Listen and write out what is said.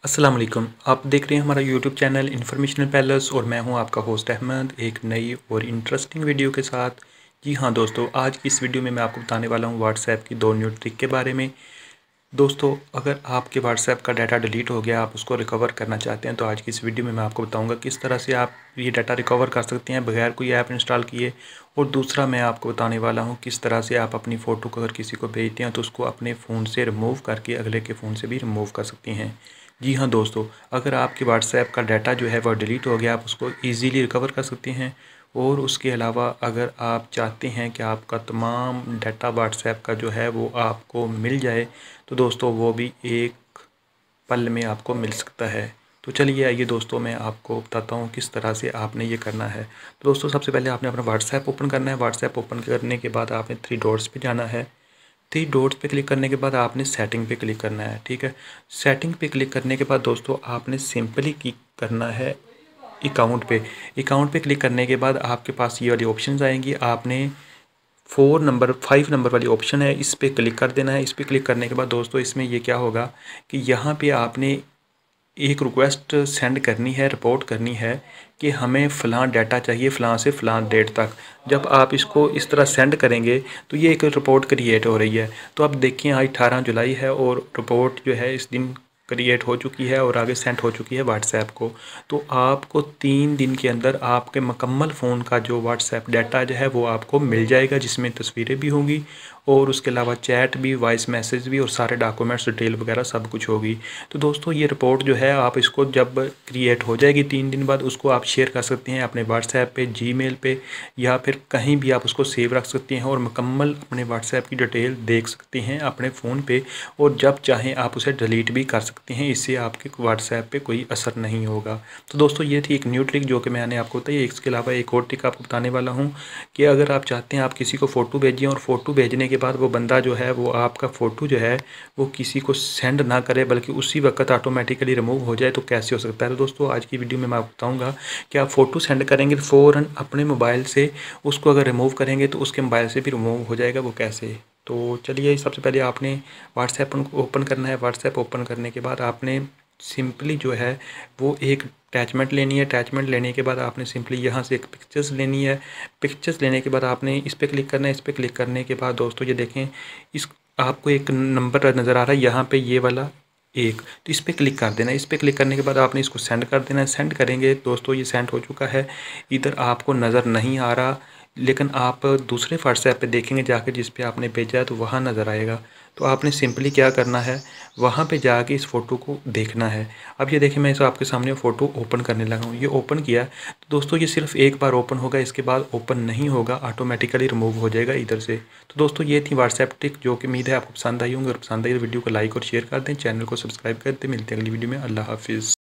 अस्सलाम वालेकुम। आप देख रहे हैं हमारा यूट्यूब चैनल इन्फॉर्मेशनल पैलेस और मैं हूं आपका होस्ट अहमद एक नई और इंटरेस्टिंग वीडियो के साथ। जी हां दोस्तों, आज की इस वीडियो में मैं आपको बताने वाला हूं व्हाट्सएप की दो न्यू ट्रिक के बारे में। दोस्तों, अगर आपके व्हाट्सएप का डाटा डिलीट हो गया, आप उसको रिकवर करना चाहते हैं, तो आज की इस वीडियो में मैं आपको बताऊंगा किस तरह से आप ये डाटा रिकवर कर सकते हैं बगैर कोई ऐप इंस्टॉल किए। और दूसरा मैं आपको बताने वाला हूँ किस तरह से आप अपनी फ़ोटो को अगर किसी को भेजते हैं तो उसको अपने फ़ोन से रिमूव करके अगले के फ़ोन से भी रिमूव कर सकते हैं। जी हाँ दोस्तों, अगर आपके व्हाट्सएप का डाटा जो है वह डिलीट हो गया, आप उसको ईज़िली रिकवर कर सकते हैं। और उसके अलावा अगर आप चाहते हैं कि आपका तमाम डाटा व्हाट्सएप का जो है वो आपको मिल जाए, तो दोस्तों वो भी एक पल में आपको मिल सकता है। तो चलिए आइए दोस्तों, मैं आपको बताता हूँ किस तरह से आपने ये करना है। तो दोस्तों, सबसे पहले आपने अपना व्हाट्सएप ओपन करना है। व्हाट्सएप ओपन करने के बाद आपने थ्री डॉट्स पे जाना है। थ्री डॉट्स पे क्लिक करने के बाद आपने सेटिंग पे क्लिक करना है। ठीक है, सेटिंग पे क्लिक करने के बाद दोस्तों आपने सिंपली क्लिक करना है अकाउंट पे। अकाउंट पे क्लिक करने के बाद आपके पास ये वाली ऑप्शंस आएंगी। आपने 5 नंबर वाली ऑप्शन है, इस पर क्लिक कर देना है। इस पर क्लिक करने के बाद दोस्तों इसमें ये क्या होगा कि यहाँ पे आपने एक रिक्वेस्ट सेंड करनी है, रिपोर्ट करनी है कि हमें फ़लाँ डाटा चाहिए फ़लाँ से फ़लाँ डेट तक। जब आप इसको इस तरह सेंड करेंगे तो ये एक रिपोर्ट क्रिएट हो रही है। तो अब देखिए, आज 18 जुलाई है और रिपोर्ट जो है इस दिन क्रिएट हो चुकी है और आगे सेंड हो चुकी है व्हाट्सएप को। तो आपको 3 दिन के अंदर आपके मुकम्मल फ़ोन का जो व्हाट्सएप डाटा जो है वो आपको मिल जाएगा, जिसमें तस्वीरें भी होंगी और उसके अलावा चैट भी, वॉइस मैसेज भी और सारे डॉक्यूमेंट्स डिटेल वगैरह सब कुछ होगी। तो दोस्तों ये रिपोर्ट जो है आप इसको जब क्रिएट हो जाएगी 3 दिन बाद, उसको आप शेयर कर सकते हैं अपने व्हाट्सएप पे, जीमेल पे, या फिर कहीं भी आप उसको सेव रख सकते हैं और मुकम्मल अपने व्हाट्सएप की डिटेल देख सकते हैं अपने फ़ोन पे। और जब चाहें आप उसे डिलीट भी कर सकते हैं, इससे आपके व्हाट्सएप पे कोई असर नहीं होगा। तो दोस्तों ये थी एक न्यू ट्रिक जो कि मैंने आपको बताई। इसके अलावा एक और ट्रिक आपको बताने वाला हूँ कि अगर आप चाहते हैं आप किसी को फ़ोटो भेजिए और फ़ोटो भेजने के बाद वो बंदा जो है वो आपका फ़ोटो जो है वो किसी को सेंड ना करे बल्कि उसी वक्त ऑटोमेटिकली रिमूव हो जाए, तो कैसे हो सकता है। तो दोस्तों आज की वीडियो में मैं आपको बताऊंगा कि आप फ़ोटो सेंड करेंगे तो फ़ौरन अपने मोबाइल से उसको अगर रिमूव करेंगे तो उसके मोबाइल से भी रिमूव हो जाएगा, वो कैसे। तो चलिए, सबसे पहले आपने व्हाट्सएप ओपन करना है। व्हाट्सएप ओपन करने के बाद आपने सिंपली जो है वो एक अटैचमेंट लेनी है। अटैचमेंट लेने के बाद आपने सिंपली यहाँ से एक पिक्चर्स लेनी है। पिक्चर्स लेने के बाद आपने इस पर क्लिक करना है। इस पर क्लिक करने के बाद दोस्तों ये देखें, इस आपको एक नंबर नज़र आ रहा है यहाँ पे, ये वाला एक, तो इस पर क्लिक कर देना है। इस पर क्लिक करने के बाद आपने इसको सेंड कर देना है। सेंड करेंगे दोस्तों, ये सेंड हो चुका है। इधर आपको नज़र नहीं आ रहा, लेकिन आप दूसरे व्हाट्सएप पे देखेंगे जाके जिस पे आपने भेजा है तो वहाँ नज़र आएगा। तो आपने सिंपली क्या करना है, वहाँ पे जाके इस फ़ोटो को देखना है। अब ये देखिए, मैं इस आपके सामने फ़ोटो ओपन करने लगा हूँ। ये ओपन किया तो दोस्तों ये सिर्फ एक बार ओपन होगा, इसके बाद ओपन नहीं होगा, ऑटोमेटिकली रिमूव हो जाएगा इधर से। तो दोस्तों ये थी व्हाट्सएप ट्रिक जो कि उम्मीद है आपको पसंद आई होंगी। और पसंद आई तो वीडियो को लाइक और शेयर कर दें, चैनल को सब्सक्राइब कर दें। मिलते हैं अगली वीडियो में। अल्लाह हाफिज़।